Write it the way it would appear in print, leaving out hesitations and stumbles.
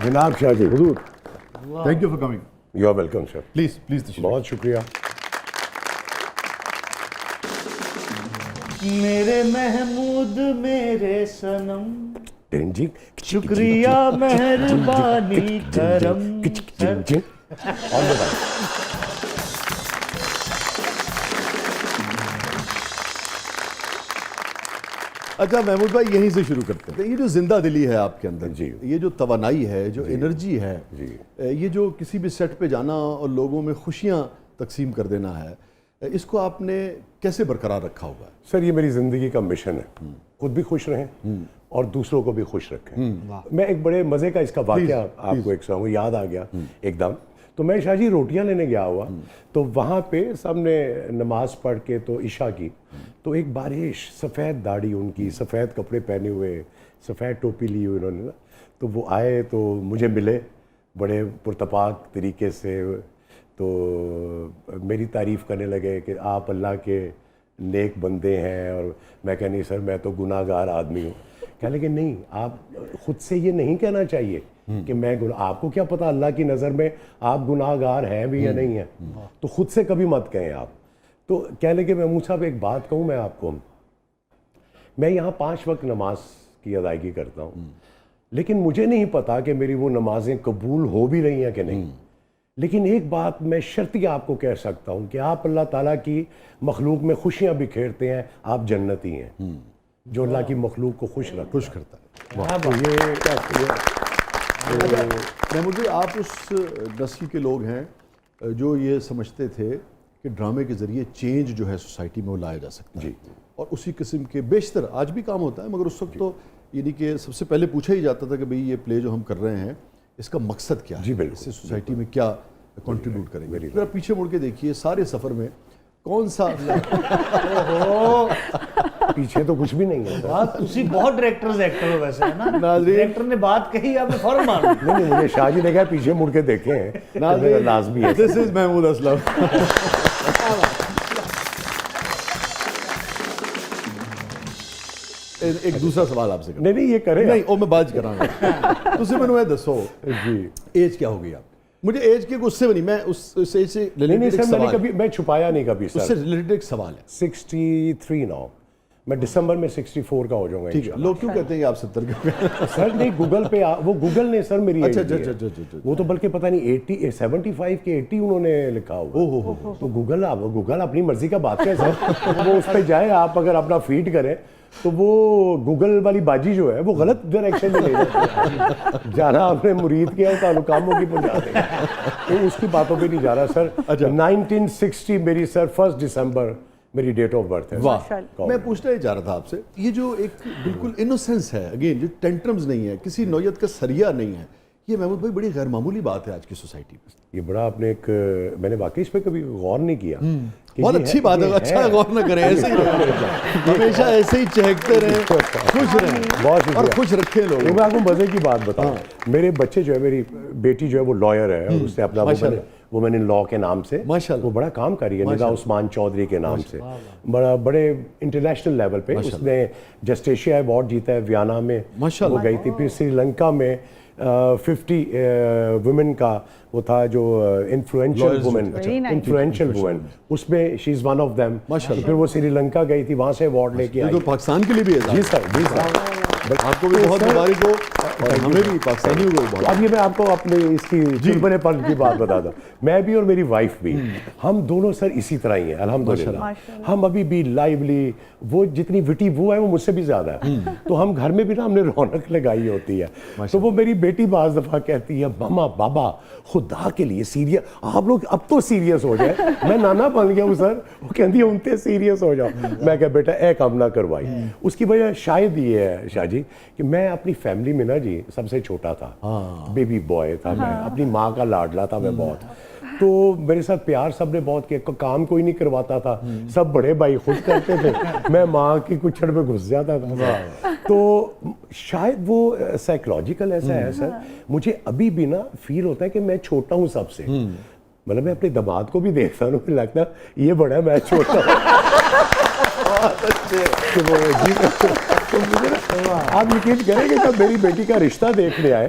جناب شاہ جی حضور thank you for coming. You are welcome sir. Please تشریف. بہت شکریہ. میرے محمود میرے صنم جی شکریہ مہربانی کرم. اور بتائیں. اچھا محمود بھائی یہیں سے شروع کرتے ہیں. یہ جو زندہ دلی ہے آپ کے اندر, جی, یہ جو توانائی ہے, جو انرجی ہے, جی, یہ جو کسی بھی سیٹ پہ جانا اور لوگوں میں خوشیاں تقسیم کر دینا ہے, اس کو آپ نے کیسے برقرار رکھا ہوگا؟ سر یہ میری زندگی کا مشن ہے. خود بھی خوش رہیں اور دوسروں کو بھی خوش رکھیں. میں ایک بڑے مزے کا اس کا واقعہ آپ کو ایک سناؤں, یاد آ گیا ایک دم. تو میں شاہ جی روٹیاں لینے گیا ہوا, تو وہاں پہ سب نے نماز پڑھ کے تو عشاء کی, تو ایک بارش, سفید داڑھی ان کی, سفید کپڑے پہنے ہوئے, سفید ٹوپی لی ہوئی انہوں نے نا, تو وہ آئے تو مجھے ملے بڑے پرتپاک طریقے سے, تو میری تعریف کرنے لگے کہ آپ اللہ کے نیک بندے ہیں. اور میں کہا نہیں سر میں تو گناہ گار آدمی ہوں. کہنے لگے نہیں, آپ خود سے یہ نہیں کہنا چاہیے کہ میں آپ کو کیا پتہ اللہ کی نظر میں آپ گناہ گار ہیں بھی یا نہیں ہیں, تو خود سے کبھی مت کہیں آپ. تو کہنے لگے محمود صاحب ایک بات کہوں میں آپ کو, میں یہاں 5 وقت نماز کی ادائیگی کرتا ہوں, لیکن مجھے نہیں پتا کہ میری وہ نمازیں قبول ہو بھی رہی ہیں کہ نہیں. لیکن ایک بات میں شرطیہ آپ کو کہہ سکتا ہوں کہ آپ اللہ تعالیٰ کی مخلوق میں خوشیاں بکھیرتے ہیں, آپ جنتی ہیں. جو اللہ کی مخلوق کو خوش کرتا ہے. تو یہ کیا محمود بھائی آپ اس نسل کے لوگ ہیں جو یہ سمجھتے تھے کہ ڈرامے کے ذریعے چینج جو ہے سوسائٹی میں وہ لایا جا سکتا ہے. جی, اور اسی قسم کے بیشتر آج بھی کام ہوتا ہے, مگر اس وقت تو یعنی کہ سب سے پہلے پوچھا ہی جاتا تھا کہ بھئی یہ پلے جو ہم کر رہے ہیں اس کا مقصد کیا ہے, جی بالکل, اس سے سوسائٹی میں کیا کنٹریبیوٹ کریں گے. پھر آپ پیچھے مڑ کے دیکھیے سارے سفر میں کون سا پیچھے تو کچھ بھی نہیں ہے. بات تسی بہت ڈائریکٹرز ایکٹر ہو ویسے ہے نا, ڈائریکٹر نے بات کہی آپ نے فوراً مان لی. نہیں مجھے شاہ جی نے کہا پیچھے مڑ کے دیکھیں ہیں, لازمی ہے. دس از محمود اسلم. ایک دوسرا سوال آپ سے کروں. نہیں یہ کریں. نہیں او میں بات کر رہا ہوں. تسی میں نے دسو جی ایج کیا ہو گئی آپ؟ مجھے ایج کے غصے میں نہیں, میں اس ایج سے نہیں سر, میں نے کبھی میں چھپایا نہیں کبھی سر. اس سے ریلیٹڈ ایک سوال ہے. 63 ناؤ, میں دسمبر میں 64 کا ہو جاؤں گا. ٹھیک ہے, لوگ کیوں کہتے ہیں کہ آپ 70 کا؟ سر نہیں گوگل پہ وہ گوگل نے سر میری اچھا وہ تو بلکہ پتہ نہیں 75 کے 80 انہوں نے لکھا ہوا. تو گوگل اپنی مرضی کا بات ہے سر. وہ اس پہ جائے, آپ اگر اپنا فیڈ کریں تو وہ گوگل والی باجی جو ہے وہ غلط ڈائریکشن میں لے جاتی ہے. جانا آپ نے مرید کیا تعلقاموں کی پہنچا دیں, تو اس کی باتوں پہ نہیں جا رہا سر. 1960 میری سر 1 دسمبر میری ڈیٹ آف برتھ ہے. واہ, میں پوچھنا ہی چاہ رہا تھا آپ سے, یہ جو ایک بالکل انوسنس ہے, اگین جو ٹینٹرمز نہیں ہے, کسی نوعیت کا سریہ نہیں ہے, یہ محمود بھائی بڑی غیر معمولی بات ہے آج کی سوسائٹی میں. یہ بڑا آپ نے ایک, میں نے واقعی اس پہ کبھی غور نہیں کیا. بہت اچھی بات ہے, اچھا غور نہ کریں, ایسے ہی ہمیشہ ایسے ہی چہکتے رہیں, خوش رہیں اور خوش رکھیں لوگ. میں آپ کو مزے کی بات بتاؤں, میرے بچے جو ہے, میری بیٹی جو ہے وہ لائر ہے, اور اس سے اپنا وومن ان لا کے نام سے وہ بڑا کام کر رہی ہے, ندا عثمان چودھری کے نام سے, بڑے انٹرنیشنل لیول پہ. اس نے جسٹیشیا ایوارڈ جیتا ہے ویانا میں, وہ گئی تھی. پھر سری لنکا میں 50 وومن کا وہ تھا جو انفلوئنشل وومن, اس میں شی از ون آف دیم. پھر وہ سری لنکا گئی تھی, وہاں سے ایوارڈ لے کے آئی. تو پاکستان کے لیے بھی ہے. جی سر, آپ کو بھی بہت مبارک ہو, اور ہمیں بھی پاکستانیوں کو بہت. اب یہ میں آپ کو اپنے اس کی چڑبڑے پن کی بات بتا دوں. میں بھی اور میری وائف بھی, ہم دونوں سر اسی طرح ہی ہیں الحمدللہ. ہم ابھی بھی لائیولی, وہ جتنی وٹی وہ ہے وہ مجھ سے بھی زیادہ ہے. تو ہم گھر میں بھی نا ہم نے رونق لگائی ہوتی ہے. تو وہ میری بیٹی بعض دفعہ کہتی ہے, ماما بابا خدا کے لیے سیریس, آپ لوگ اب تو سیریس ہو جائے. میں نانا بن گیا ہوں سر. وہ کہتی ہے انتے سیریس ہو جاؤ. میں کہا بیٹا اے کام نہ کروائی. اس کی وجہ شاید یہ ہے شاہ جی کہ میں اپنی فیملی میں نا جی سب سے چھوٹا تھا, بیبی بوائے تھا, میں اپنی ماں کا لاڈلا تھا میں بہت. تو میرے ساتھ پیار سب نے بہت کیا, کام کوئی نہیں کرواتا تھا, سب بڑے بھائی خود کرتے تھے, میں ماں کی کچھڑ میں گھس جاتا تھا. تو شاید وہ سائیکولوجیکل ایسا ہے سر. مجھے ابھی بھی نا فیل ہوتا ہے کہ میں چھوٹا ہوں سب سے. مطلب میں اپنے دماد کو بھی دیکھتا ہوں, مجھے لگتا ہے یہ بڑا ہے, میں چھوٹا ہوں. آپ یقین کریں کہ جب میری بیٹی کا رشتہ دیکھنے آئے